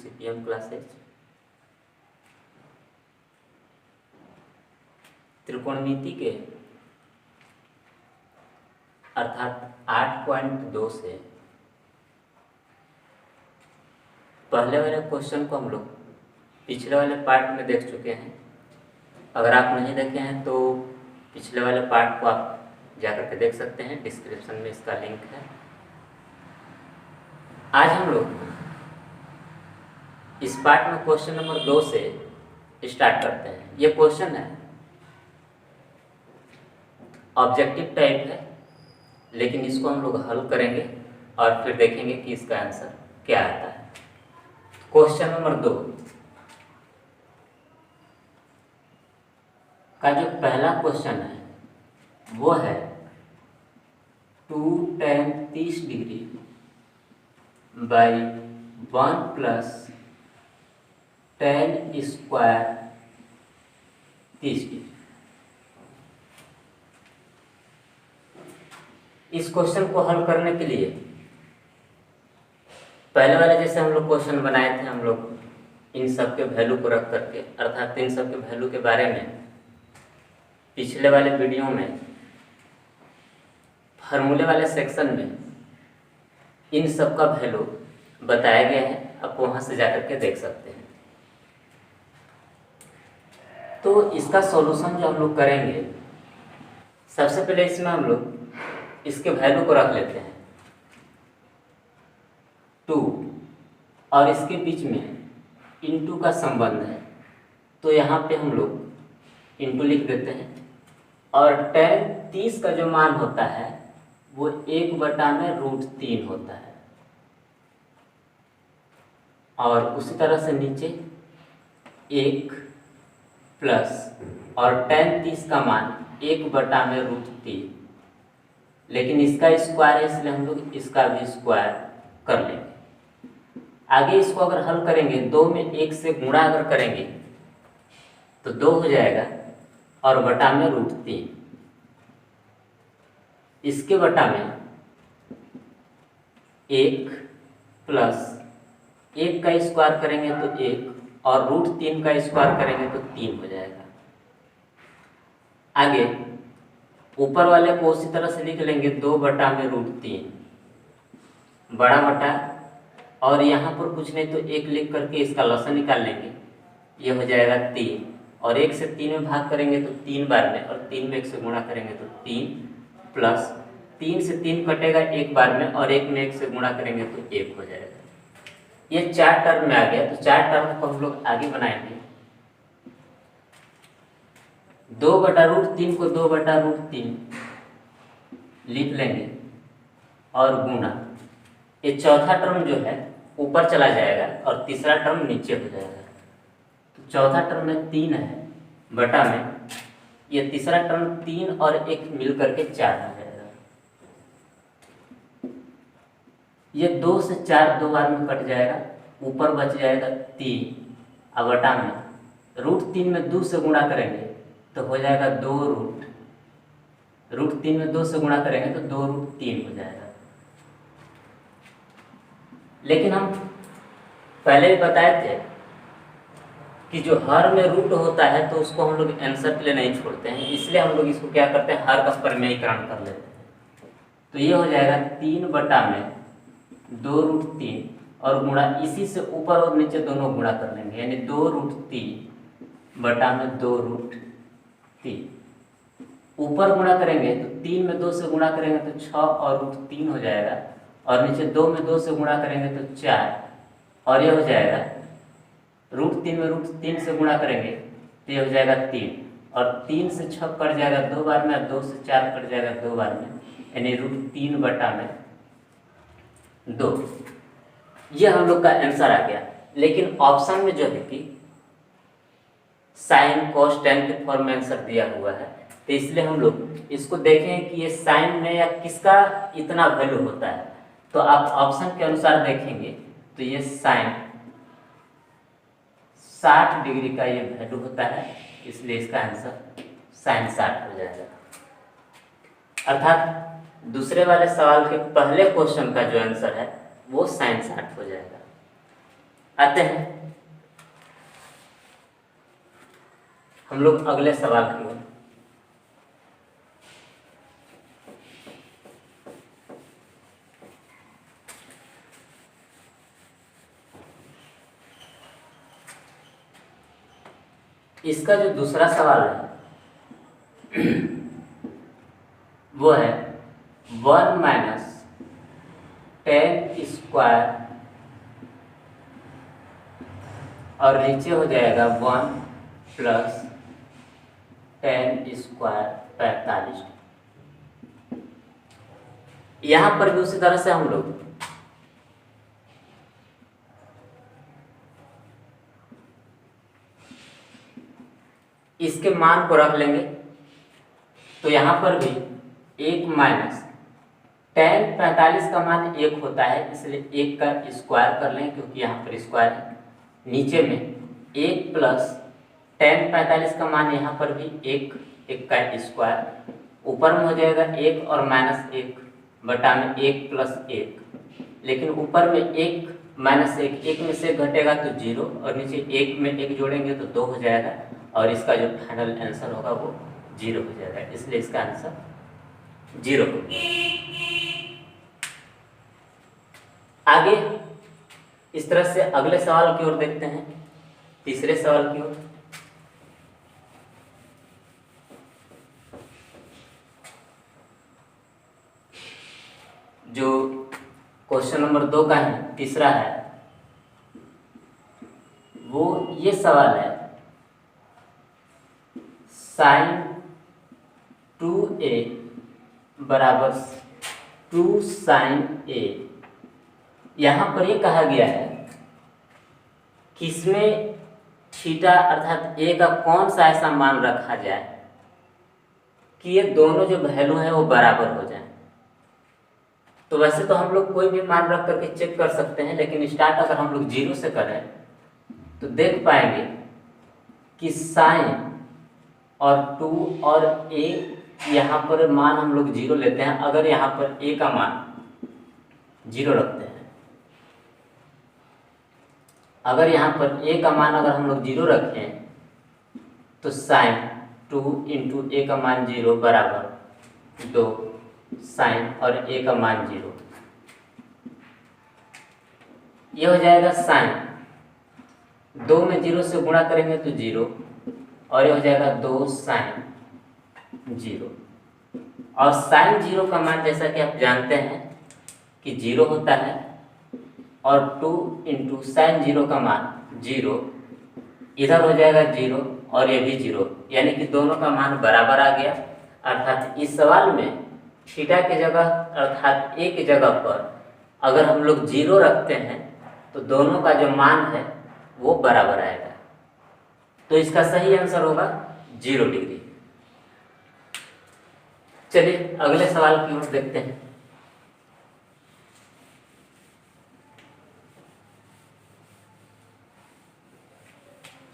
CPM classes. त्रिकोणमिति के अर्थात 8.2 से पहले वाले क्वेश्चन को हम लोग पिछले वाले पार्ट में देख चुके हैं। अगर आप नहीं देखे हैं तो पिछले वाले पार्ट को आप जाकर के देख सकते हैं, डिस्क्रिप्शन में इसका लिंक है। आज हम लोग इस पार्ट में क्वेश्चन नंबर 2 से स्टार्ट करते हैं। ये क्वेश्चन है ऑब्जेक्टिव टाइप है, लेकिन इसको हम लोग हल करेंगे और फिर देखेंगे कि इसका आंसर क्या आता है। क्वेश्चन नंबर 2 का जो पहला क्वेश्चन है वो है 2 tan 30 degree by 1 plus tan square 30 degree. इस क्वेश्चन को हल करने के लिए पहले वाले जैसे हम लोग क्वेश्चन बनाए थे, हम लोग इन सब के वैल्यू को रख करके, अर्थात इन सब के वैल्यू के बारे में पिछले वाले वीडियो में फार्मूले वाले सेक्शन में इन सब का वैल्यू बताया गया है। आप वहां से जाकर के देख सकते हैं। तो इसका सॉल्यूशन जो हम लोग करेंगे, सबसे पहले इसमें हम लोग इसके वैल्यू को रख लेते हैं 2 और इसके बीच में इनटू का संबंध है, तो यहाँ पे हम लोग इनटू लिख देते हैं। और tan 30 का जो मान होता है वो 1/√3 होता है। और उसी तरह से नीचे 1 प्लस और tan 30 का मान 1/√3, लेकिन इसका स्क्वायर है इसलिए हम लोग इसका भी स्क्वायर कर लेंगे। आगे इसको अगर हल करेंगे, 2 में 1 से गुणा अगर करेंगे तो 2 हो जाएगा और बटा में √3। इसके बटा में 1 प्लस 1 का स्क्वायर करेंगे तो 1 और √3 का स्क्वायर करेंगे तो 3 हो जाएगा। आगे ऊपर वाले को उसी तरह से लिख लेंगे 2/√3 बड़ा बटा, और यहाँ पर कुछ नहीं तो 1 लिख करके इसका लसन निकाल लेंगे। ये हो जाएगा 3 और 1 से 3 में भाग करेंगे तो 3 बार में, और 3 में 1 से गुणा करेंगे तो 3 प्लस 3 से 3 कटेगा 1 बार में, और 1 में 1 से गुणा करेंगे तो 1 हो जाएगा। ये 4 टर्म में आ गया। तो 4 टर्म को हम लोग आगे बनाएंगे। 2/√3 को 2/√3 लिख लेंगे और गुणा, ये चौथा टर्म जो है ऊपर चला जाएगा और तीसरा टर्म नीचे हो जाएगा। तो चौथा टर्म में 3 है बटा में, ये तीसरा टर्म 3 और 1 मिल करके 4 हो जाएगा। ये 2 से 4 2 बार में कट जाएगा, ऊपर बच जाएगा 3 और बटा में √3 में 2 से गुणा करेंगे तो हो जाएगा 2√3 में 2 से गुणा करेंगे तो 2√3 हो जाएगा। लेकिन हम पहले ही बताए थे कि जो हर में रूट होता है तो उसको हम लोग आंसर के लिए नहीं छोड़ते हैं, इसलिए हम लोग इसको क्या करते हैं, हर का परिमेयीकरण कर लेते हैं। तो ये हो जाएगा 3 बटा में 2√3 और गुणा, इसी से ऊपर और नीचे दोनों गुणा कर लेंगे, यानी 2√3 बटा में 2√3। ऊपर गुणा करेंगे तो 3 में 2 से गुणा करेंगे तो 6 और √3 हो जाएगा, और नीचे 2 में 2 से गुणा करेंगे तो 4, और ये हो जाएगा √3 में √3 से गुणा करेंगे तो ये हो जाएगा 3, और 3 से 6 कट जाएगा 2 बार में, और 2 से 4 कट जाएगा 2 बार में, यानी √3 बटा में 2। ये हम लोग का आंसर आ गया। लेकिन ऑप्शन में जो है कि साइन कॉस टेन के फॉर्म में आंसर दिया हुआ है, तो इसलिए हम लोग इसको देखें कि ये साइन में या किसका इतना वैल्यू होता है। तो आप ऑप्शन के अनुसार देखेंगे तो ये साइन 60 डिग्री का ये वैल्यू होता है, इसलिए इसका आंसर साइन 60 हो जाएगा। अर्थात दूसरे वाले सवाल के पहले क्वेश्चन का जो आंसर है वो साइन 60 हो जाएगा। आते हैं हम लोग अगले सवाल की ओर। इसका जो दूसरा सवाल है वो है 1 माइनस 10 स्क्वायर और नीचे हो जाएगा 1 प्लस 10 स्क्वायर 45। यहां पर भी उसी तरह से हम लोग इसके मान को रख लेंगे। तो यहां पर भी 1 माइनस 10 45 का मान 1 होता है, इसलिए 1 का स्क्वायर कर लें क्योंकि यहाँ पर स्क्वायर है। नीचे में 1 प्लस 10 45 का मान यहाँ पर भी 1 का स्क्वायर, ऊपर में हो जाएगा 1 और माइनस 1 बटा में 1 प्लस 1, लेकिन ऊपर में 1 माइनस 1 में से घटेगा तो 0 और नीचे 1 में 1 जोड़ेंगे तो 2 हो जाएगा और इसका जो फाइनल आंसर होगा वो 0 हो जाएगा, इसलिए इसका आंसर 0 हो गया। आगे इस तरह से अगले सवाल की ओर देखते हैं, तीसरे सवाल की ओर। जो क्वेश्चन नंबर 2 का है, तीसरा है, वो ये सवाल है sin 2a बराबर 2 sin a। यहाँ पर ये कहा गया है कि इसमें थीटा अर्थात a का कौन सा ऐसा मान रखा जाए कि ये दोनों जो वैल्यू हैं वो बराबर हो जाए। तो वैसे तो हम लोग कोई भी मान रख करके चेक कर सकते हैं, लेकिन स्टार्ट अगर हम लोग 0 से करें तो देख पाएंगे कि साइन और 2 और a यहाँ पर मान हम लोग 0 लेते हैं। अगर यहाँ पर a का मान 0 रखते हैं, अगर यहाँ पर a का मान अगर हम लोग 0 रखें तो साइन 2 इंटू a का मान 0 बराबर 2 साइन और a का मान 0। ये हो जाएगा साइन, 2 में 0 से गुणा करेंगे तो 0 और ये हो जाएगा 2 साइन 0। और साइन 0 का मान जैसा कि आप जानते हैं कि 0 होता है और 2 इंटू साइन 0 का मान 0, इधर हो जाएगा 0 और ये भी 0, यानी कि दोनों का मान बराबर आ गया। अर्थात इस सवाल में थीटा की जगह अर्थात a की जगह पर अगर हम लोग 0 रखते हैं तो दोनों का जो मान है वो बराबर आएगा। तो इसका सही आंसर होगा 0 डिग्री। चलिए अगले सवाल की ओर देखते हैं।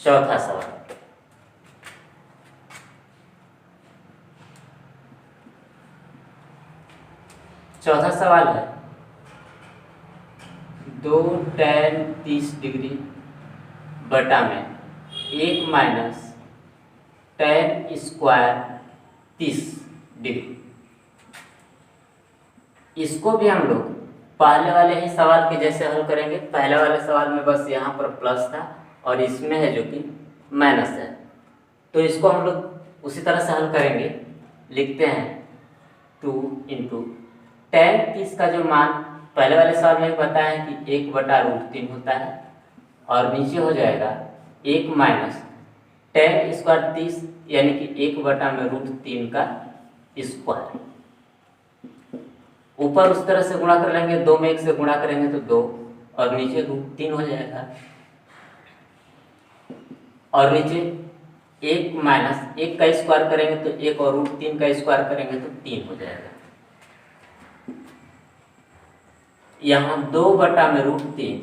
चौथा सवाल, चौथा सवाल है 2 tan 30 डिग्री बटा में 1 माइनस tan स्क्वायर 30 डिग्री। इसको भी हम लोग पहले वाले ही सवाल के जैसे हल करेंगे। पहले वाले सवाल में बस यहाँ पर प्लस था और इसमें है जो कि माइनस है, तो इसको हम लोग उसी तरह से हल करेंगे। लिखते हैं 2 इंटू tan 30 का जो मान पहले वाले सवाल में बताया कि 1 बटा √3 होता है और नीचे हो जाएगा 1 माइनस tan स्क्वायर 30 यानी कि 1 बटा में √3 का स्क्वायर। ऊपर उस तरह से गुणा कर लेंगे, 2 में 1 से गुणा करेंगे तो 2 और नीचे √3 हो जाएगा और नीचे 1 माइनस 1 का स्क्वायर करेंगे तो 1 और √3 का स्क्वायर करेंगे तो 3 हो जाएगा। यहाँ 2 बटा में √3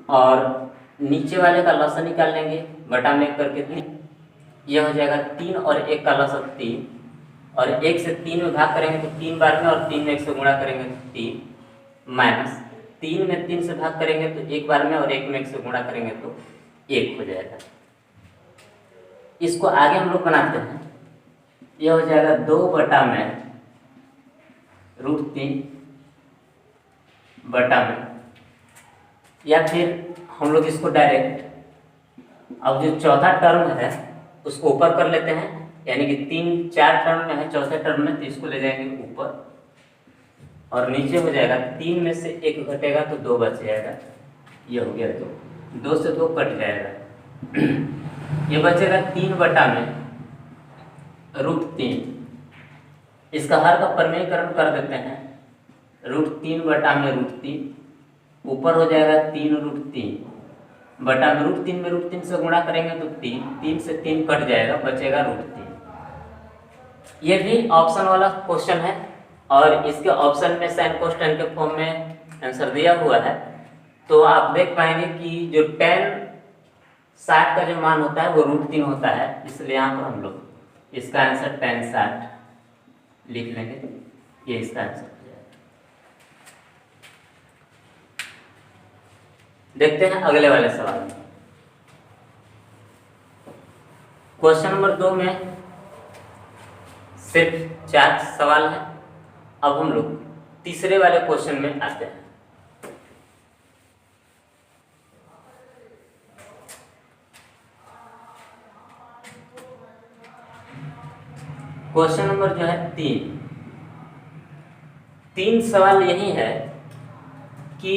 और नीचे वाले का लसा निकाल लेंगे, बटा में 1 करके 3, यह हो जाएगा 3 और 1 का लसा 3 और 1 से 3 में भाग करेंगे तो 3 बार में और 3 में 1 से गुणा करेंगे तो 3 माइनस 3 में 3 से भाग करेंगे तो एक बार में, और 1 में 1 से गुणा करेंगे तो 1 हो जाएगा। इसको आगे हम लोग बनाते हैं, यह हो जाएगा 2/√3 बटा में, या फिर हम लोग इसको डायरेक्ट, अब जो चौथा टर्म है उसको ऊपर कर लेते हैं, यानी कि 3 4 टर्म में है, चौथे टर्म में, तो इसको ले जाएंगे ऊपर और नीचे हो जाएगा 3 में से 1 घटेगा तो 2 बच जाएगा, ये हो गया 2 से 2 कट जाएगा। ये बचेगा 3/√3, इसका हर का परिमेयकरण कर देते हैं, √3/√3 ऊपर हो जाएगा 3√3 बटा में √3 से गुणा करेंगे तो 3 से 3 कट जाएगा, बचेगा √3। ये भी ऑप्शन वाला क्वेश्चन है और इसके ऑप्शन में साइन कोसाइन के फॉर्म में आंसर दिया हुआ है, तो आप देख पाएंगे कि जो tan 60 का जो मान होता है वो √3 होता है, इसलिए यहाँ पर हम लोग इसका आंसर tan 60 लिख लेंगे, ये इसका आंसर हो जाएगा। देखते हैं अगले वाले सवाल में। क्वेश्चन नंबर 2 में सिर्फ 4 सवाल है। अब हम लोग तीसरे वाले क्वेश्चन में आते हैं। क्वेश्चन नंबर जो है 3 सवाल यही है कि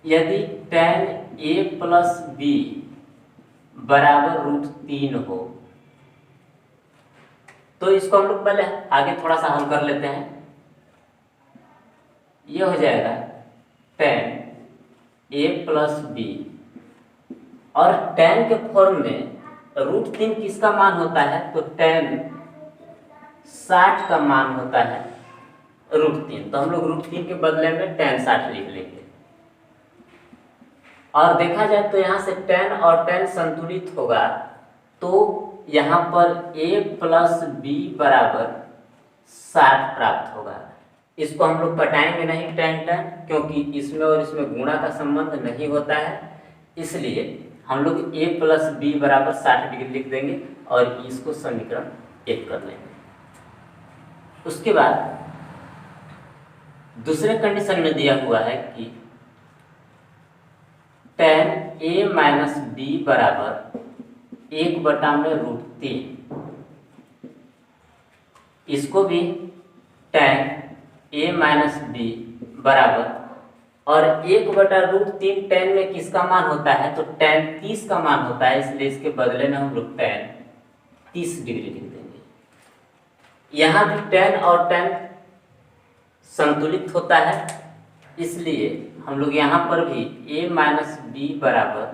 यदि tan a + b बराबर √3 हो, तो इसको हम लोग पहले आगे थोड़ा सा हल कर लेते हैं। ये हो जाएगा tan a + b, और tan के फॉर्म में √3 किसका मान होता है, तो tan 60 का मान होता है √3, तो हम लोग √3 के बदले में tan 60 लिख लेंगे। और देखा जाए तो यहाँ से tan और tan संतुलित होगा, तो यहाँ पर a + b बराबर 60 प्राप्त होगा। इसको हम लोग पटाएंगे नहीं tan, क्योंकि इसमें और इसमें गुणा का संबंध नहीं होता है, इसलिए हम लोग a + b बराबर 60 डिग्री लिख देंगे और इसको समीकरण 1 कर लेंगे। उसके बाद दूसरे कंडीशन में दिया हुआ है कि tan a - b बराबर 1/√3, इसको भी tan a - b बराबर, और 1/√3 tan में किसका मान होता है, तो tan 30 का मान होता है, इसलिए इसके बदले में हम लोग tan 30 डिग्री लिख देंगे। यहाँ भी tan और tan संतुलित होता है, इसलिए हम लोग यहाँ पर भी a - b बराबर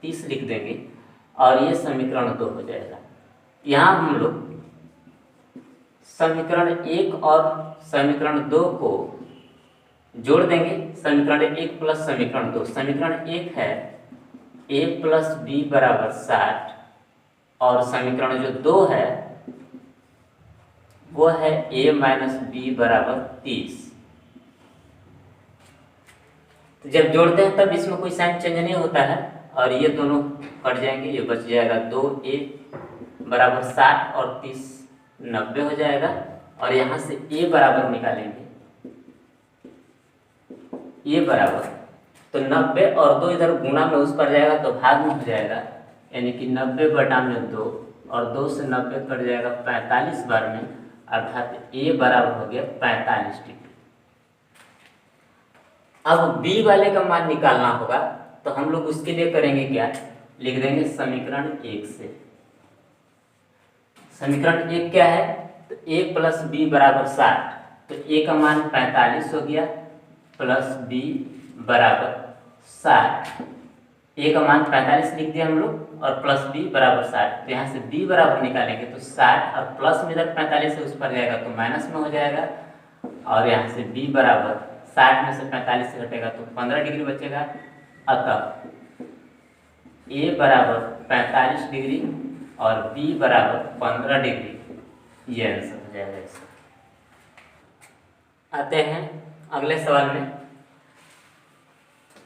30 लिख देंगे और ये समीकरण 2 हो जाएगा। यहाँ हम लोग समीकरण 1 और समीकरण 2 को जोड़ देंगे, समीकरण 1 प्लस समीकरण 2। समीकरण 1 है a + b बराबर 60, और समीकरण जो 2 है वो है a - b बराबर 30। तो जब जोड़ते हैं तब इसमें कोई साइन चेंज नहीं होता है और ये दोनों कट जाएंगे, ये बच जाएगा 2a बराबर 60 और 30 90 हो जाएगा, और यहाँ से a बराबर निकालेंगे, ये बराबर, तो 90 और 2 इधर गुणा में उस पर जाएगा तो भाग में हो जाएगा, यानी कि 90/2, और 2 से 90 कट जाएगा 45 बार में, अर्थात a बराबर हो गया 45 डिग्री। अब b वाले का मान निकालना होगा, तो हम लोग उसके लिए करेंगे क्या, लिख देंगे समीकरण 1 से। समीकरण 1 क्या है, तो a + b बराबर 60, तो a का मान 45 हो गया प्लस b बराबर 60, a का मान 45 लिख दिया हम लोग और प्लस b बराबर 60, तो यहाँ से b बराबर निकालेंगे तो 60 और प्लस में इधर 45 से उस पर जाएगा तो माइनस में हो जाएगा, और यहाँ से b बराबर 60 में से 45 से घटेगा तो 15 डिग्री बचेगा, अतः a बराबर 45 डिग्री और b बराबर 15 डिग्री, ये आंसर हो जाएगा इसका। आते हैं अगले सवाल में।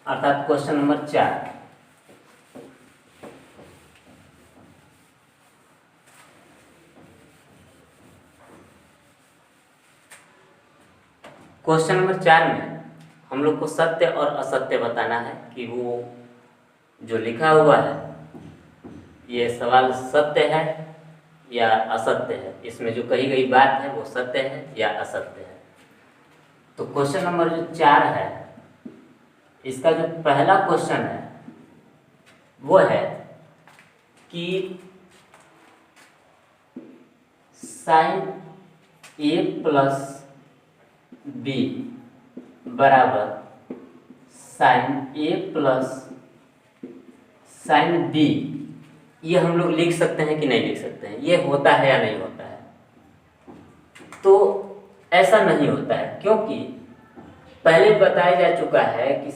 अर्थात क्वेश्चन नंबर 4। क्वेश्चन नंबर 4 में हम लोग को सत्य और असत्य बताना है कि वो जो लिखा हुआ है ये सवाल सत्य है या असत्य है, इसमें जो कही गई बात है वो सत्य है या असत्य है। तो क्वेश्चन नंबर जो 4 है, इसका जो पहला क्वेश्चन है वो है कि साइन ए प्लस बी बराबर साइन ए प्लस साइन बी, ये हम लोग लिख सकते हैं कि नहीं लिख सकते हैं, ये होता है या नहीं होता है? तो ऐसा नहीं होता है, क्योंकि पहले बताया जा चुका है कि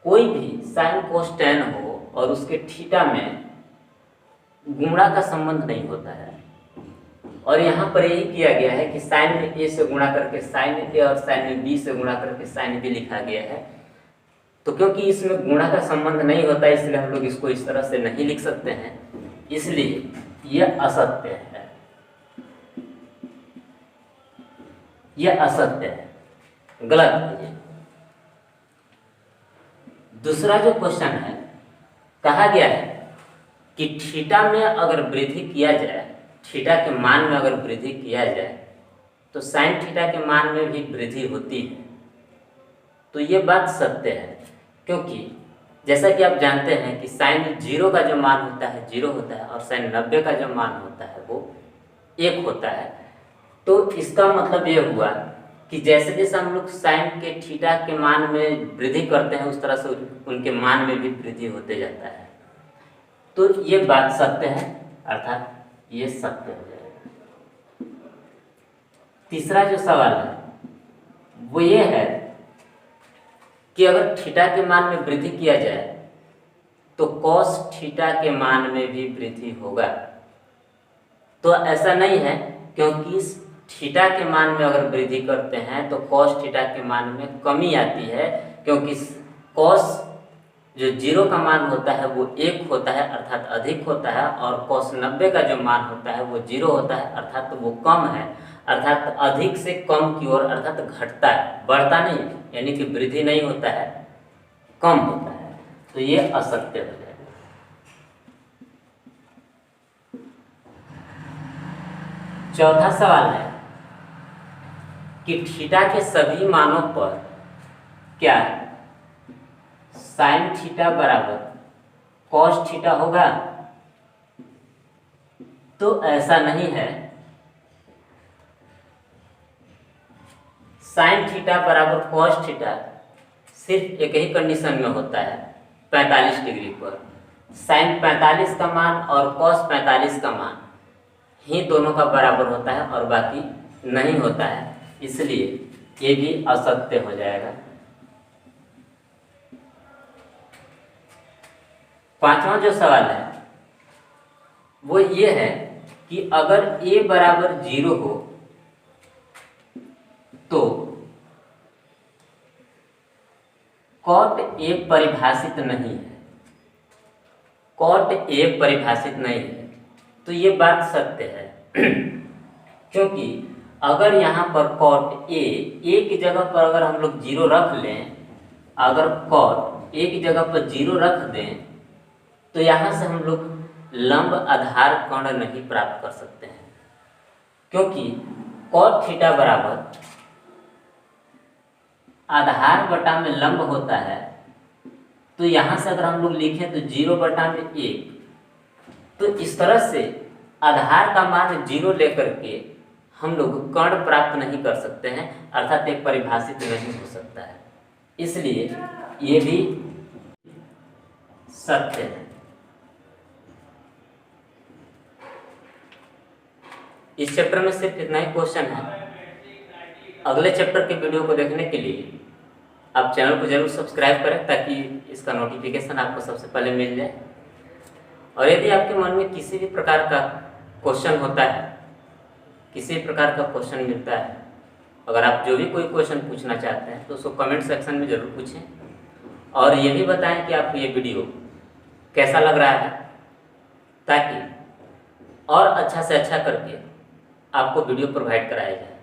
कोई भी साइन कोस टेन हो और उसके थीटा में गुणा का संबंध नहीं होता है। और यहाँ पर यही किया गया है कि साइन में ए से गुणा करके साइन ए और साइन में बी से गुणा करके साइन बी लिखा गया है। तो क्योंकि इसमें गुणा का संबंध नहीं होता इसलिए हम लोग इसको इस तरह से नहीं लिख सकते हैं, इसलिए यह असत्य है, यह असत्य है, गलत है ये। दूसरा जो क्वेश्चन है, कहा गया है कि थीटा में अगर वृद्धि किया जाए, थीटा के मान में अगर वृद्धि किया जाए तो साइन थीटा के मान में भी वृद्धि होती है। तो ये बात सत्य है, क्योंकि जैसा कि आप जानते हैं कि साइन 0 का जो मान होता है 0 होता है और साइन 90 का जो मान होता है वो 1 होता है। तो इसका मतलब ये हुआ कि जैसे जैसे हम लोग साइन के थीटा के मान में वृद्धि करते हैं उस तरह से उनके मान में भी वृद्धि होते जाता है। तो ये बात सत्य है, अर्थात ये सत्य हो जाएगा। तीसरा जो सवाल है वो ये है कि अगर थीटा के मान में वृद्धि किया जाए तो कॉस थीटा के मान में भी वृद्धि होगा। तो ऐसा नहीं है, क्योंकि थीटा के मान में अगर वृद्धि करते हैं तो कॉस थीटा के मान में कमी आती है, क्योंकि कॉस जो 0 का मान होता है वो 1 होता है अर्थात अधिक होता है, और कॉस 90 का जो मान होता है वो 0 होता है अर्थात वो कम है, अर्थात अधिक से कम की ओर अर्थात घटता है, बढ़ता नहीं, यानी कि वृद्धि नहीं होता है, कम होता है। तो ये असत्य हो जाएगा। चौथा सवाल है कि थीटा के सभी मानों पर क्या साइन थीटा बराबर कॉस थीटा होगा? तो ऐसा नहीं है। साइन थीटा बराबर कॉस थीटा सिर्फ एक ही कंडीशन में होता है, 45 डिग्री पर। साइन 45 का मान और कॉस 45 का मान ही दोनों का बराबर होता है और बाकी नहीं होता है, इसलिए ये भी असत्य हो जाएगा। पांचवा जो सवाल है वो ये है कि अगर a बराबर 0 हो तो कॉट a परिभाषित नहीं है, कॉट a परिभाषित नहीं है। तो ये बात सत्य है, क्योंकि अगर यहाँ पर कॉट a की जगह पर अगर हम लोग 0 रख लें, अगर कॉट a की जगह पर 0 रख दें तो यहाँ से हम लोग लंब आधार कोण नहीं प्राप्त कर सकते हैं, क्योंकि कॉट थीटा बराबर आधार बटा में लंब होता है। तो यहाँ से अगर हम लोग लिखें तो 0 बटा में 1, तो इस तरह से आधार का मान 0 लेकर के हम लोग कर्ण प्राप्त नहीं कर सकते हैं, अर्थात एक परिभाषित नहीं हो सकता है, इसलिए ये भी सत्य है। इस चैप्टर में सिर्फ इतना ही क्वेश्चन है। अगले चैप्टर के वीडियो को देखने के लिए आप चैनल को जरूर सब्सक्राइब करें ताकि इसका नोटिफिकेशन आपको सबसे पहले मिल जाए। और यदि आपके मन में किसी भी प्रकार का क्वेश्चन होता है, किसी प्रकार का क्वेश्चन मिलता है, अगर आप जो भी कोई क्वेश्चन पूछना चाहते हैं तो उसको कमेंट सेक्शन में ज़रूर पूछें और ये भी बताएं कि आपको ये वीडियो कैसा लग रहा है, ताकि और अच्छा से अच्छा करके आपको वीडियो प्रोवाइड कराया जाए।